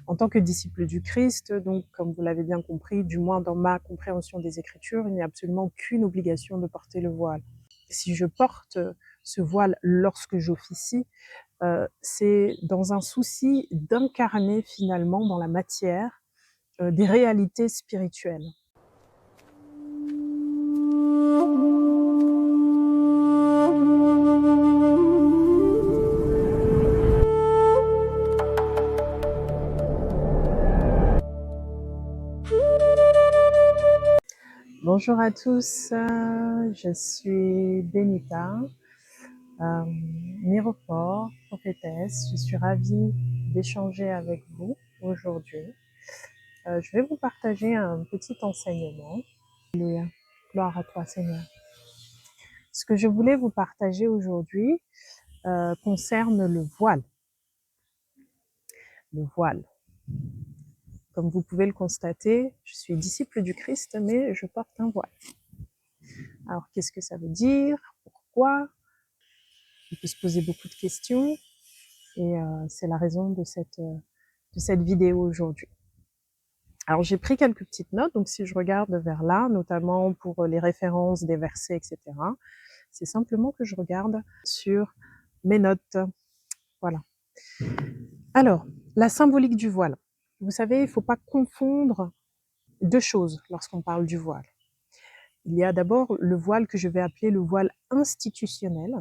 En tant que disciple du Christ, donc comme vous l'avez bien compris, du moins dans ma compréhension des Écritures, il n'y a absolument aucune obligation de porter le voile. Si je porte ce voile lorsque j'officie, c'est dans un souci d'incarner finalement dans la matière des réalités spirituelles. Bonjour à tous, je suis Benita, Mirophore, prophétesse. Je suis ravie d'échanger avec vous aujourd'hui. Je vais vous partager un petit enseignement. Alléluia. Gloire à toi, Seigneur. Ce que je voulais vous partager aujourd'hui concerne le voile. Le voile. Comme vous pouvez le constater, je suis disciple du Christ, mais je porte un voile. Alors, qu'est-ce que ça veut dire? Pourquoi? On peut se poser beaucoup de questions et c'est la raison de cette vidéo aujourd'hui. Alors, j'ai pris quelques petites notes, donc si je regarde vers là, notamment pour les références des versets, etc., c'est simplement que je regarde sur mes notes. Voilà. Alors, la symbolique du voile. Vous savez, il ne faut pas confondre deux choses lorsqu'on parle du voile. Il y a d'abord le voile que je vais appeler le voile institutionnel,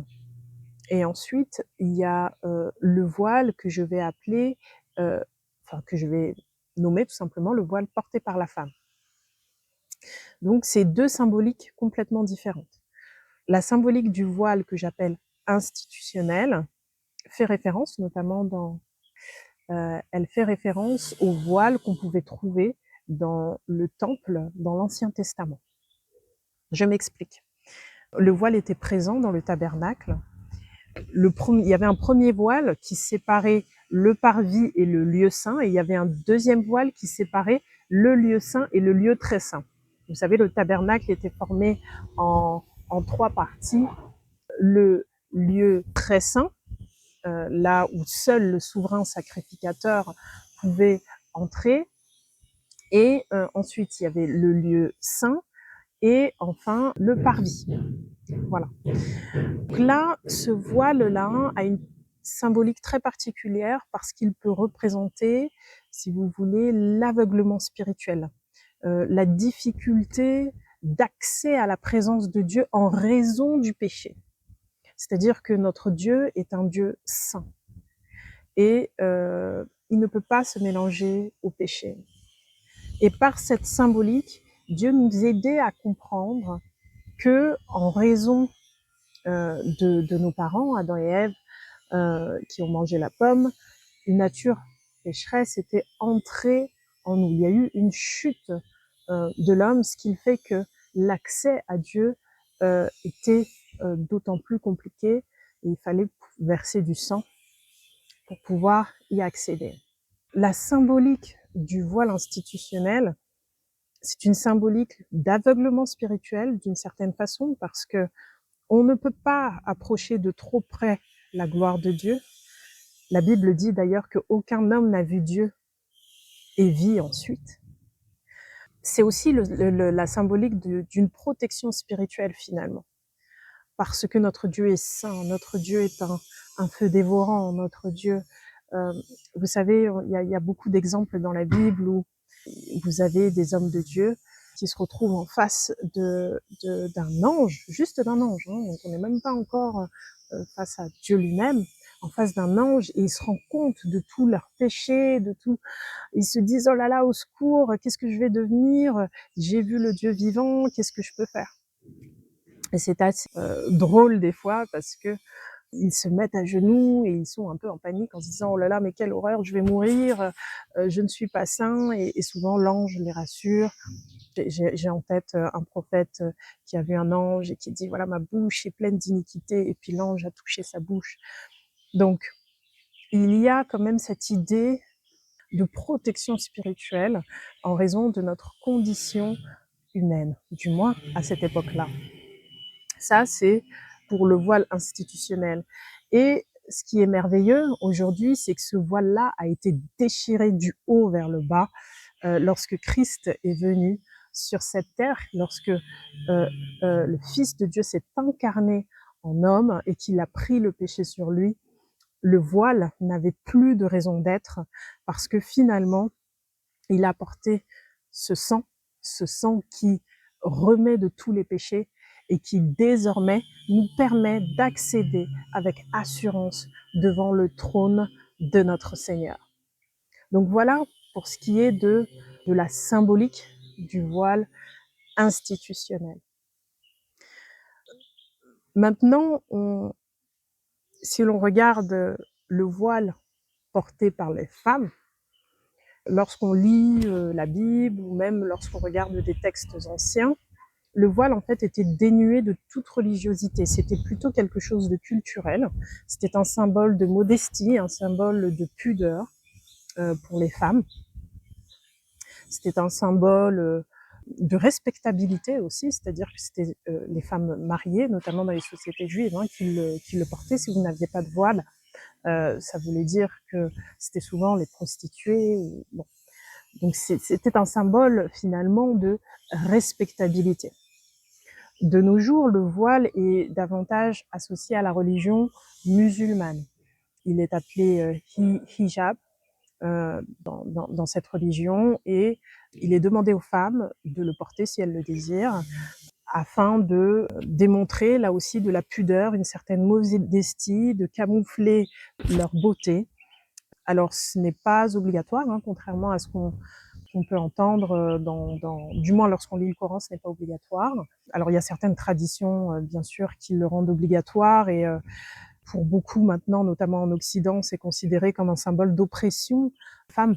et ensuite il y a le voile que je vais appeler, que je vais nommer tout simplement le voile porté par la femme. Donc c'est deux symboliques complètement différentes. La symbolique du voile que j'appelle institutionnel fait référence notamment elle fait référence au voile qu'on pouvait trouver dans le temple dans l'Ancien Testament. Je m'explique. Le voile était présent dans le tabernacle. Il y avait un premier voile qui séparait le parvis et le lieu saint, et il y avait un deuxième voile qui séparait le lieu saint et le lieu très saint. Vous savez, le tabernacle était formé en trois parties. Le lieu très saint, là où seul le souverain sacrificateur pouvait entrer, et ensuite il y avait le lieu saint, et enfin le parvis. Voilà. Donc là, ce voile-là a une symbolique très particulière parce qu'il peut représenter, si vous voulez, l'aveuglement spirituel, la difficulté d'accès à la présence de Dieu en raison du péché. C'est-à-dire que notre Dieu est un Dieu saint et il ne peut pas se mélanger au péché. Et par cette symbolique, Dieu nous aidait à comprendre que, en raison de nos parents, Adam et Ève, qui ont mangé la pomme, une nature pécheresse était entrée en nous. Il y a eu une chute de l'homme, ce qui fait que l'accès à Dieu était d'autant plus compliqué, et il fallait verser du sang pour pouvoir y accéder. La symbolique du voile institutionnel, c'est une symbolique d'aveuglement spirituel d'une certaine façon, parce que on ne peut pas approcher de trop près la gloire de Dieu. La Bible dit d'ailleurs qu'aucun homme n'a vu Dieu et vit ensuite. C'est aussi la symbolique d'une protection spirituelle finalement. Parce que notre Dieu est saint, notre Dieu est un feu dévorant, notre Dieu... vous savez, il y a beaucoup d'exemples dans la Bible où vous avez des hommes de Dieu qui se retrouvent en face d'un ange, juste d'un ange, hein, donc on n'est même pas encore face à Dieu lui-même, en face d'un ange, et ils se rendent compte de tous leurs péchés, de tout. Ils se disent, oh là là, au secours, qu'est-ce que je vais devenir? J'ai vu le Dieu vivant, qu'est-ce que je peux faire? Et c'est assez drôle des fois, parce que ils se mettent à genoux et ils sont un peu en panique en se disant, oh là là, mais quelle horreur, je vais mourir, je ne suis pas saint. Et souvent l'ange les rassure. J'ai en tête un prophète qui a vu un ange et qui dit, voilà, ma bouche est pleine d'iniquité, et puis l'ange a touché sa bouche. Donc il y a quand même cette idée de protection spirituelle en raison de notre condition humaine, du moins à cette époque-là. Ça, c'est pour le voile institutionnel. Et ce qui est merveilleux aujourd'hui, c'est que ce voile-là a été déchiré du haut vers le bas lorsque Christ est venu sur cette terre, lorsque le Fils de Dieu s'est incarné en homme et qu'il a pris le péché sur lui. Le voile n'avait plus de raison d'être parce que finalement, il a porté ce sang qui remet de tous les péchés et qui désormais nous permet d'accéder avec assurance devant le trône de notre Seigneur. Donc voilà pour ce qui est de la symbolique du voile institutionnel. Maintenant, si l'on regarde le voile porté par les femmes, lorsqu'on lit la Bible ou même lorsqu'on regarde des textes anciens, le voile en fait était dénué de toute religiosité. C'était plutôt quelque chose de culturel. C'était un symbole de modestie, un symbole de pudeur pour les femmes. C'était un symbole de respectabilité aussi, c'est-à-dire que c'était les femmes mariées, notamment dans les sociétés juives, qui le portaient. Si vous n'aviez pas de voile, ça voulait dire que c'était souvent les prostituées. Bon. Donc c'était un symbole finalement de respectabilité. De nos jours, le voile est davantage associé à la religion musulmane. Il est appelé hijab dans cette religion et il est demandé aux femmes de le porter si elles le désirent afin de démontrer là aussi de la pudeur, une certaine modestie, de camoufler leur beauté. Alors ce n'est pas obligatoire, contrairement à ce qu'on peut entendre du moins lorsqu'on lit le Coran, ce n'est pas obligatoire. Alors il y a certaines traditions, bien sûr, qui le rendent obligatoire et pour beaucoup maintenant, notamment en Occident, c'est considéré comme un symbole d'oppression femme,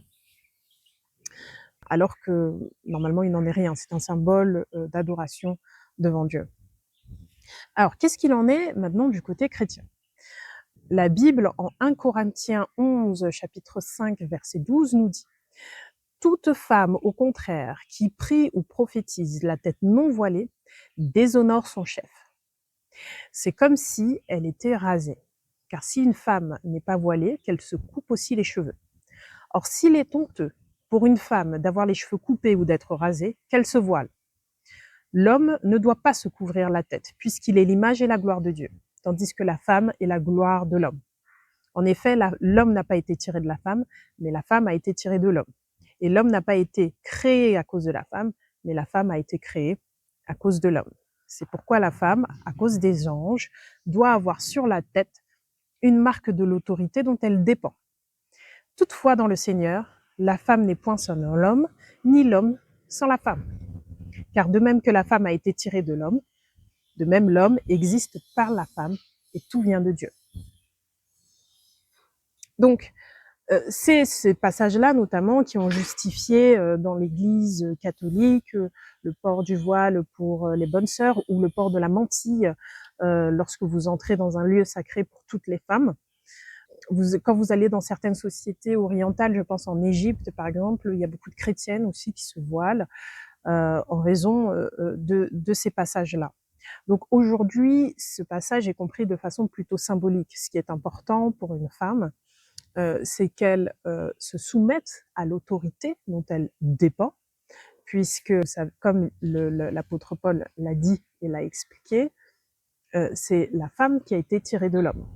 alors que normalement il n'en est rien. C'est un symbole d'adoration devant Dieu. Alors qu'est-ce qu'il en est maintenant du côté chrétien? La Bible en 1 Corinthiens 11, chapitre 5, verset 12 nous dit: toute femme, au contraire, qui prie ou prophétise la tête non voilée, déshonore son chef. C'est comme si elle était rasée. Car si une femme n'est pas voilée, qu'elle se coupe aussi les cheveux. Or, s'il est honteux pour une femme d'avoir les cheveux coupés ou d'être rasée, qu'elle se voile. L'homme ne doit pas se couvrir la tête, puisqu'il est l'image et la gloire de Dieu, tandis que la femme est la gloire de l'homme. En effet, l'homme n'a pas été tiré de la femme, mais la femme a été tirée de l'homme. Et l'homme n'a pas été créé à cause de la femme, mais la femme a été créée à cause de l'homme. C'est pourquoi la femme, à cause des anges, doit avoir sur la tête une marque de l'autorité dont elle dépend. Toutefois, dans le Seigneur, la femme n'est point sans l'homme, ni l'homme sans la femme. Car de même que la femme a été tirée de l'homme, de même l'homme existe par la femme, et tout vient de Dieu. Donc, c'est ces passages-là notamment qui ont justifié dans l'Église catholique le port du voile pour les bonnes sœurs ou le port de la mantille lorsque vous entrez dans un lieu sacré pour toutes les femmes. Quand vous allez dans certaines sociétés orientales, je pense en Égypte par exemple, il y a beaucoup de chrétiennes aussi qui se voilent en raison de ces passages-là. Donc aujourd'hui, ce passage est compris de façon plutôt symbolique. Ce qui est important pour une femme, c'est qu'elle se soumette à l'autorité dont elle dépend, puisque ça, comme l'apôtre Paul l'a dit et l'a expliqué, c'est la femme qui a été tirée de l'homme.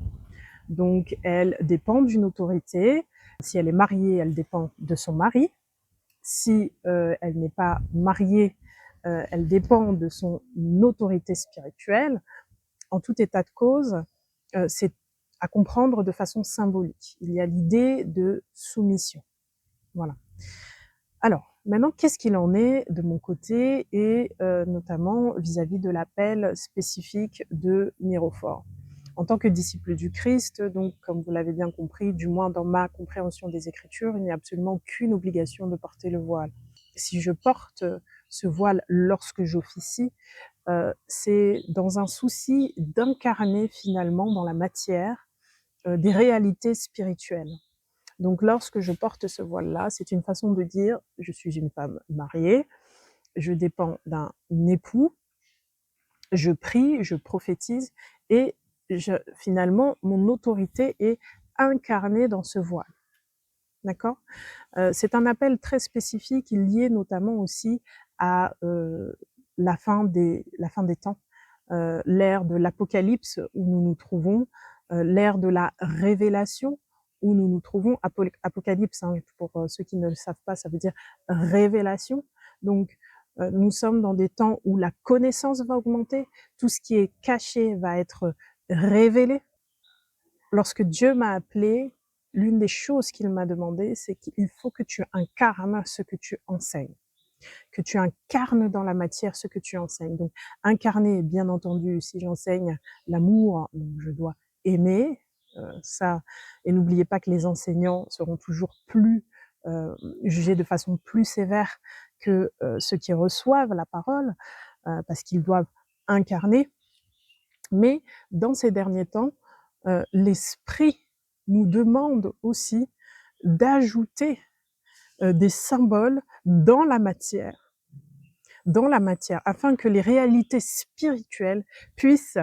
Donc elle dépend d'une autorité. Si elle est mariée, elle dépend de son mari. Si elle n'est pas mariée, elle dépend de son autorité spirituelle. En tout état de cause, c'est à comprendre de façon symbolique. Il y a l'idée de soumission. Voilà. Alors, maintenant, qu'est-ce qu'il en est de mon côté et notamment vis-à-vis de l'appel spécifique de Mirophore? En tant que disciple du Christ, donc comme vous l'avez bien compris, du moins dans ma compréhension des Écritures, il n'y a absolument aucune obligation de porter le voile. Si je porte ce voile lorsque j'officie, c'est dans un souci d'incarner finalement dans la matière des réalités spirituelles. Donc lorsque je porte ce voile-là, c'est une façon de dire je suis une femme mariée, je dépends d'un époux, je prie, je prophétise et finalement, mon autorité est incarnée dans ce voile. D'accord? C'est un appel très spécifique, lié notamment aussi à la fin des temps, l'ère de l'Apocalypse où nous nous trouvons, l'ère de la révélation où nous nous trouvons. Apocalypse, hein, pour ceux qui ne le savent pas, ça veut dire révélation. Donc, nous sommes dans des temps où la connaissance va augmenter, tout ce qui est caché va être révélé. Lorsque Dieu m'a appelé, l'une des choses qu'il m'a demandé, c'est qu'il faut que tu incarnes ce que tu enseignes, que tu incarnes dans la matière ce que tu enseignes. Donc, incarner, bien entendu, si j'enseigne l'amour, donc je dois aimer ça. Et n'oubliez pas que les enseignants seront toujours plus jugés de façon plus sévère que ceux qui reçoivent la parole, parce qu'ils doivent incarner. Mais dans ces derniers temps, l'Esprit nous demande aussi d'ajouter des symboles dans la matière, afin que les réalités spirituelles puissent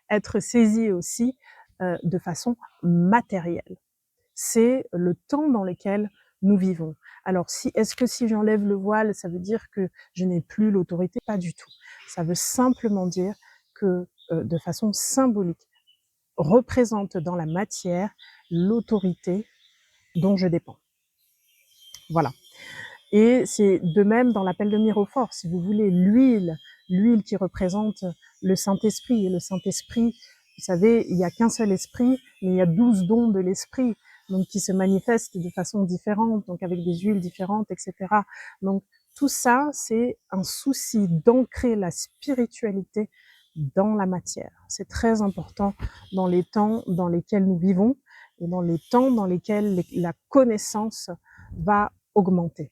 être saisies aussi de façon matérielle. C'est le temps dans lequel nous vivons. Alors, est-ce que si j'enlève le voile, ça veut dire que je n'ai plus l'autorité? Pas du tout. Ça veut simplement dire que, de façon symbolique, représente dans la matière l'autorité dont je dépends. Voilà. Et c'est de même dans l'appel de Mirophore, si vous voulez, l'huile qui représente le Saint-Esprit. Et le Saint-Esprit, vous savez, il n'y a qu'un seul esprit, mais il y a 12 dons de l'esprit, donc qui se manifestent de façon différente, donc avec des huiles différentes, etc. Donc tout ça, c'est un souci d'ancrer la spiritualité dans la matière. C'est très important dans les temps dans lesquels nous vivons et dans les temps dans lesquels la connaissance va augmenter.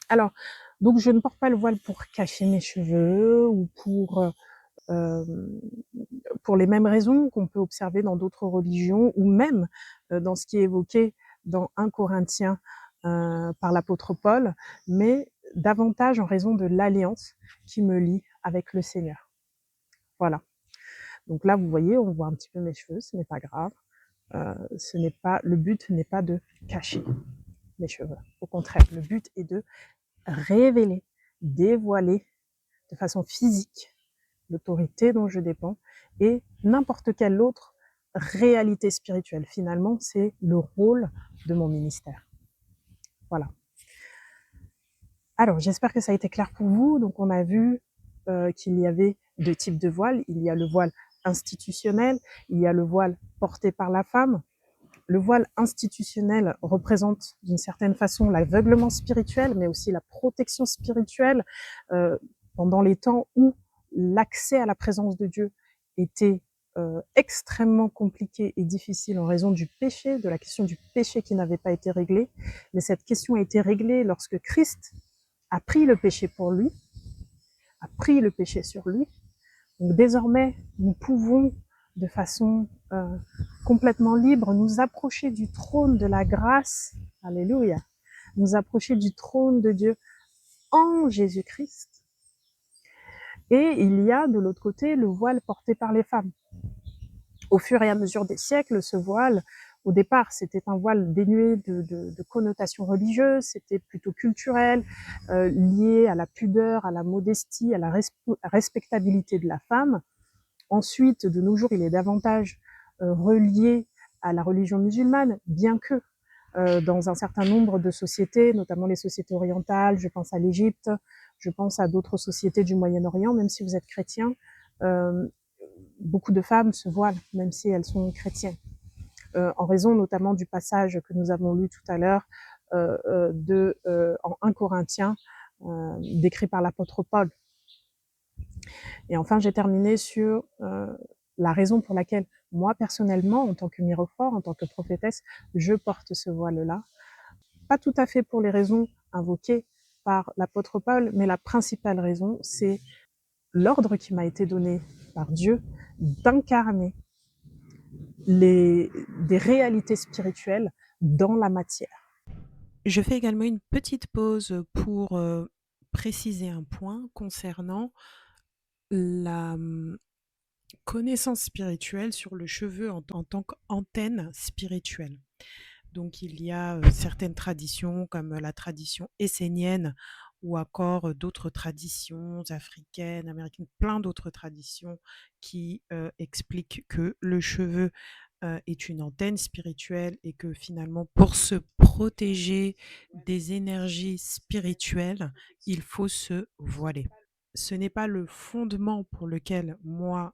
Alors, donc je ne porte pas le voile pour cacher mes cheveux ou pour les mêmes raisons qu'on peut observer dans d'autres religions ou même dans ce qui est évoqué dans 1 Corinthiens par l'apôtre Paul, mais davantage en raison de l'alliance qui me lie avec le Seigneur. Voilà. Donc là, vous voyez, on voit un petit peu mes cheveux, ce n'est pas grave. Le but n'est pas de cacher mes cheveux. Au contraire, le but est de révéler, dévoiler de façon physique l'autorité dont je dépends et n'importe quelle autre réalité spirituelle. Finalement, c'est le rôle de mon ministère. Voilà. Alors, j'espère que ça a été clair pour vous. Donc, on a vu qu'il y avait 2 types de voiles. Il y a le voile institutionnel, il y a le voile porté par la femme. Le voile institutionnel représente d'une certaine façon l'aveuglement spirituel, mais aussi la protection spirituelle pendant les temps où l'accès à la présence de Dieu était extrêmement compliqué et difficile en raison du péché, de la question du péché qui n'avait pas été réglée. Mais cette question a été réglée lorsque Christ a pris le péché pour lui, a pris le péché sur lui. Donc désormais, nous pouvons de façon complètement libre nous approcher du trône de la grâce, alléluia, nous approcher du trône de Dieu en Jésus-Christ. Et il y a de l'autre côté le voile porté par les femmes. Au fur et à mesure des siècles, ce voile, au départ, c'était un voile dénué de connotations religieuses, c'était plutôt culturel, lié à la pudeur, à la modestie, à la respectabilité de la femme. Ensuite, de nos jours, il est davantage relié à la religion musulmane, bien que dans un certain nombre de sociétés, notamment les sociétés orientales, je pense à l'Égypte, je pense à d'autres sociétés du Moyen-Orient, même si vous êtes chrétien, beaucoup de femmes se voilent, même si elles sont chrétiennes, en raison notamment du passage que nous avons lu tout à l'heure en 1 Corinthiens, décrit par l'apôtre Paul. Et enfin, j'ai terminé sur la raison pour laquelle moi, personnellement, en tant que Mirophore, en tant que prophétesse, je porte ce voile-là. Pas tout à fait pour les raisons invoquées par l'apôtre Paul, mais la principale raison, c'est l'ordre qui m'a été donné par Dieu d'incarner des réalités spirituelles dans la matière. Je fais également une petite pause pour préciser un point concernant la connaissance spirituelle sur le cheveu en tant qu'antenne spirituelle. Donc il y a certaines traditions comme la tradition essénienne ou encore d'autres traditions africaines, américaines, plein d'autres traditions qui expliquent que le cheveu est une antenne spirituelle et que finalement pour se protéger des énergies spirituelles, il faut se voiler. Ce n'est pas le fondement pour lequel moi,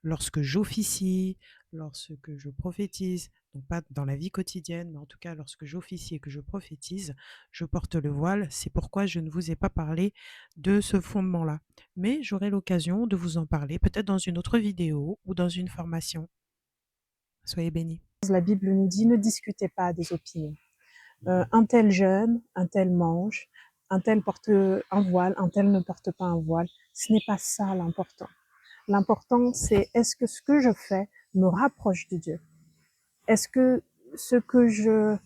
lorsque j'officie, lorsque je prophétise, donc pas dans la vie quotidienne, mais en tout cas lorsque j'officie et que je prophétise, je porte le voile. C'est pourquoi je ne vous ai pas parlé de ce fondement-là. Mais j'aurai l'occasion de vous en parler peut-être dans une autre vidéo ou dans une formation. Soyez bénis. La Bible nous dit, ne discutez pas des opinions. Un tel jeûne, un tel mange, un tel porte un voile, un tel ne porte pas un voile. Ce n'est pas ça l'important. L'important, c'est est-ce que ce que je fais me rapproche de Dieu? Est-ce que ce que je...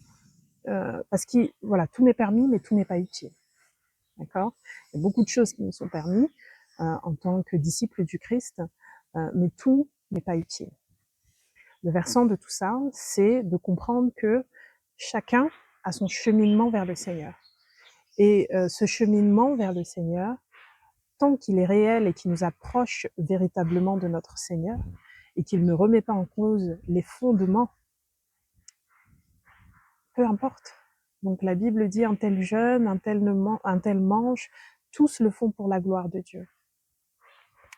parce que voilà, tout m'est permis, mais tout n'est pas utile. D'accord? Il y a beaucoup de choses qui me sont permis en tant que disciple du Christ, mais tout n'est pas utile. Le versant de tout ça, c'est de comprendre que chacun a son cheminement vers le Seigneur. Et ce cheminement vers le Seigneur, tant qu'il est réel et qu'il nous approche véritablement de notre Seigneur, et qu'il ne remet pas en cause les fondements, peu importe. Donc la Bible dit un tel jeûne, un tel mange, tous le font pour la gloire de Dieu.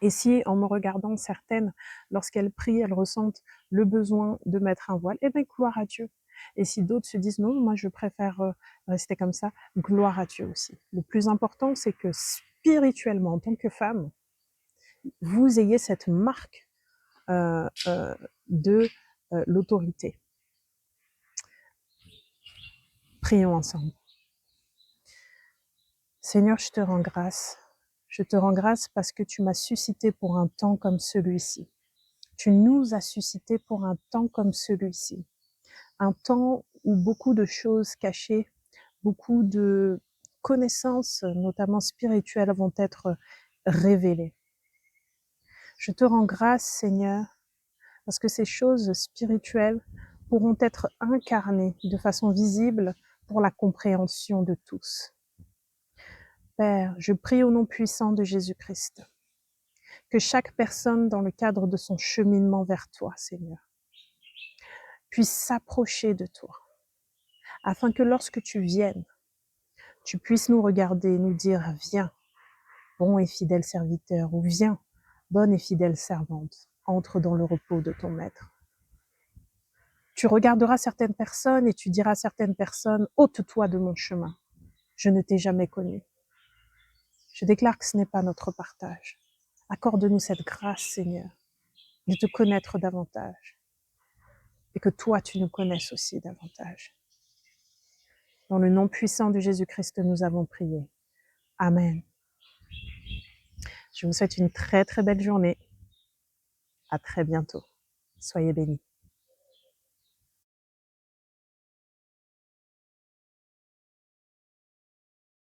Et si, en me regardant certaines, lorsqu'elles prient, elles ressentent le besoin de mettre un voile, eh bien, gloire à Dieu. Et si d'autres se disent non, moi je préfère rester comme ça, gloire à Dieu aussi. Le plus important, c'est que spirituellement, en tant que femme, vous ayez cette marque de l'autorité. Prions ensemble. Seigneur, je te rends grâce. Je te rends grâce parce que tu m'as suscité pour un temps comme celui-ci. Tu nous as suscité pour un temps comme celui-ci. Un temps où beaucoup de choses cachées, beaucoup de connaissances, notamment spirituelles, vont être révélées. Je te rends grâce, Seigneur, parce que ces choses spirituelles pourront être incarnées de façon visible pour la compréhension de tous. Père, je prie au nom puissant de Jésus-Christ, que chaque personne dans le cadre de son cheminement vers toi, Seigneur, puisse s'approcher de toi, afin que lorsque tu viennes, tu puisses nous regarder et nous dire « Viens, bon et fidèle serviteur » ou « Viens, bonne et fidèle servante, entre dans le repos de ton maître ». Tu regarderas certaines personnes et tu diras à certaines personnes « Ôte-toi de mon chemin, je ne t'ai jamais connu ». Je déclare que ce n'est pas notre partage. Accorde-nous cette grâce, Seigneur, de te connaître davantage et que toi, tu nous connaisses aussi davantage. Dans le nom puissant de Jésus-Christ, nous avons prié. Amen. Je vous souhaite une très très belle journée. À très bientôt. Soyez bénis.